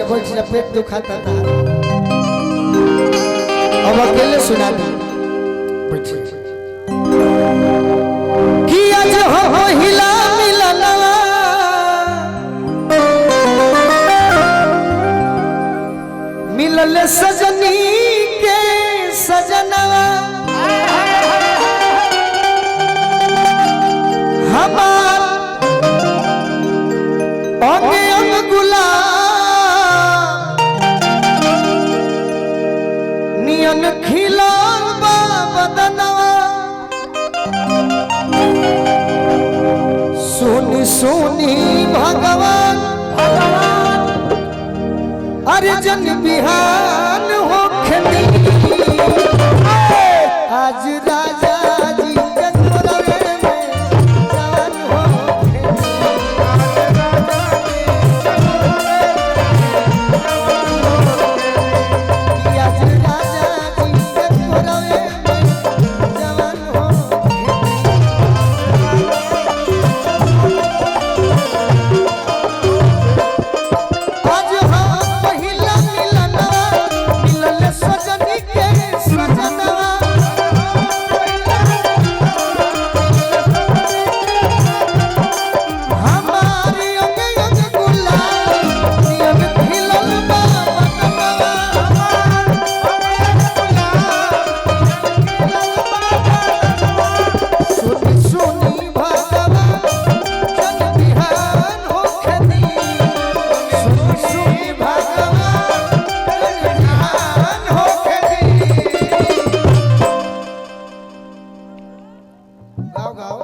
बैठ जा, पेट दुखाता था। अब अकेले सुना दी कि आज हो हिला मिलना मिलल सजनी के सजनवा हमार अंगे अंग गुलाब नियन खिलाल बा बदनवा सोनी सोनी भगवान अरे जन बिहान हो खेती आज राजा जी के घोड़े में जान हो खेती आज राजा जी के घोड़े में जान हो आज हाँ पहिला मिलना मिलल सजनी के सजनवा हमारी अंग अंग गुलाब नियन खिलल बा बदनवा सुनी सुनी भगवान जन बिहान हो खेती सुनी सुनी भगवान जन बिहान हो खेती गाओ गाओ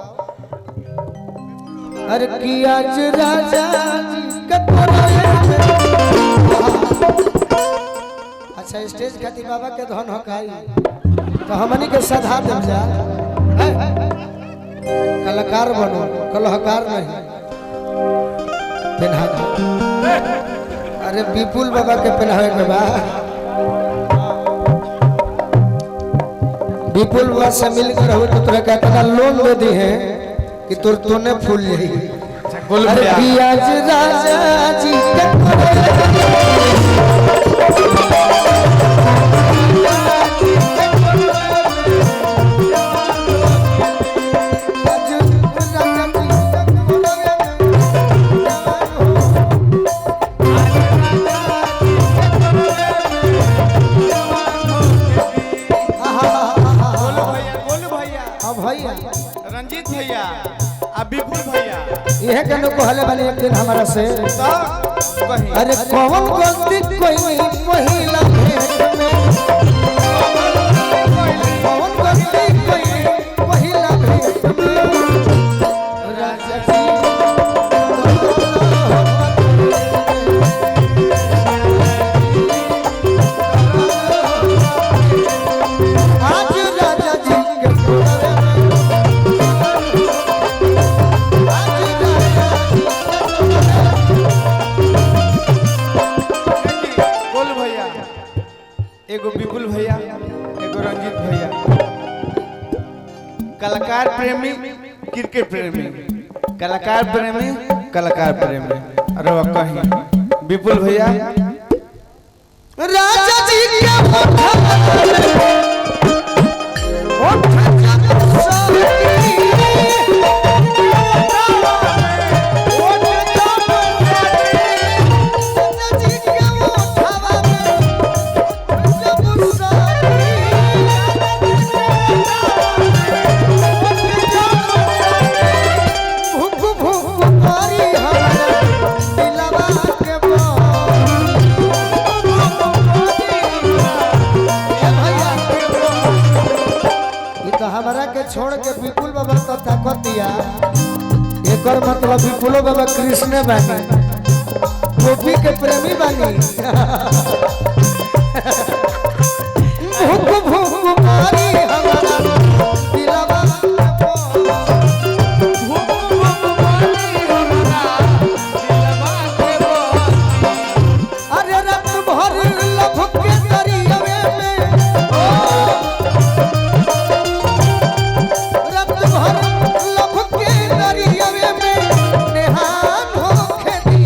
अरे कि आज राजा जी के घोड़े में अच्छा स्टेज खातिर बाबा के धन हकाई तो हमनी के सधा देव जा कलाकार बनो कलाकार नहीं पहना अरे विपुल बाबा के पहनावे के बा विपुल बाबा से मिलकर हो तो तोरा का इतना लोन दे दी है कि तोने फूल जाई अरे कि आज राजा जी के भैया रंजीत भैया अब विपुल भैया यह कहने को हले वाले एक दिन हमारा से अरे कौन गलती कोई पहिला भेंट में कौन गलती कोई पहिला भेंट में राजा जी आज राजा जी के घोड़े में एगो विपुल भैया एगो रंजीत भैया कलाकार प्रेमी क्रिकेट प्रेमी कलाकार प्रेमी अरे वाह कहीं विपुल भैया राजा जी के हमरा के छोड़ के विपुल बाबा तो ताकत दिया एकर मतलब विपुलो बाबा कृष्ण बानी गोपी के प्रेमी बानी भूख भूख मारी हमारा दिलवा अरे रात भर लभ के दरियावे में रात भर लभ के दरियावे में नेहान हो खेती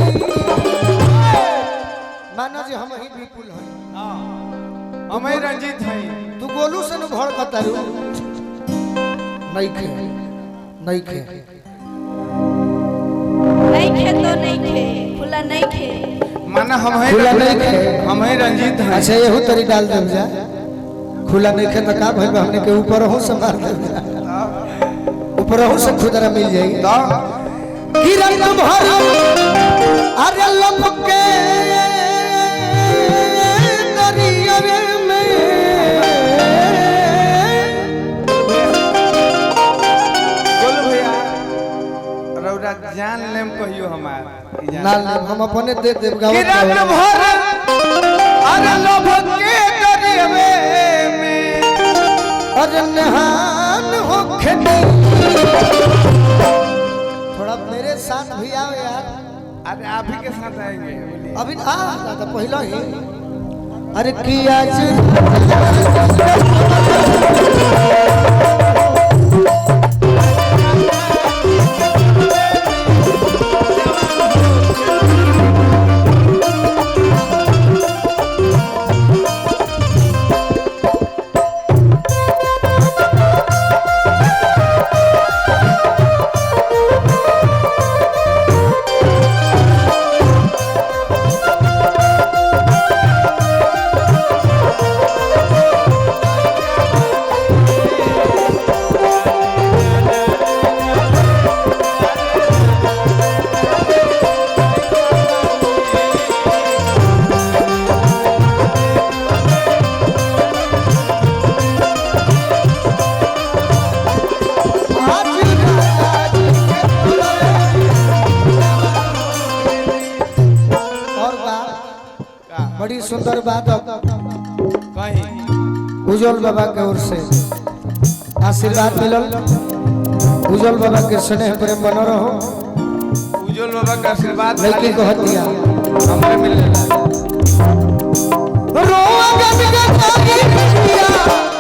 तारू नहीं खे नहीं खे तो नहीं खे खुला नहीं खे माना खुला नहीं खे हम ही रंजीत हैं। अच्छा यहू तरी डाल दे जा खुला नहीं खे तो का भइल बा हमने के ऊपर हो से मार दे ऊपर हो से खुदरा मिल जाएगी तो किरण भर अरे लपके दरिया में बोल भैया रौरा जान लेम कहियो हमार ना ले हम अपने दे देव गाँव किरण भर अरे लपके दरिया में अरे नहान हो खेती थोड़ा मेरे साथ भी आओ यार अरे आप ही के साथ आएंगे बोलिए। अभी तो पहला ही अरे की आज बड़ी सुंदर बात कहीं उज्जवल बाबा के ओर से आशीर्वाद मिलल उज्जवल बाबा के स्नेह प्रेम बनो रहो उज्जवल बाबा का आशीर्वाद लड़की को हतिया हमरे मिल रोआ गद गद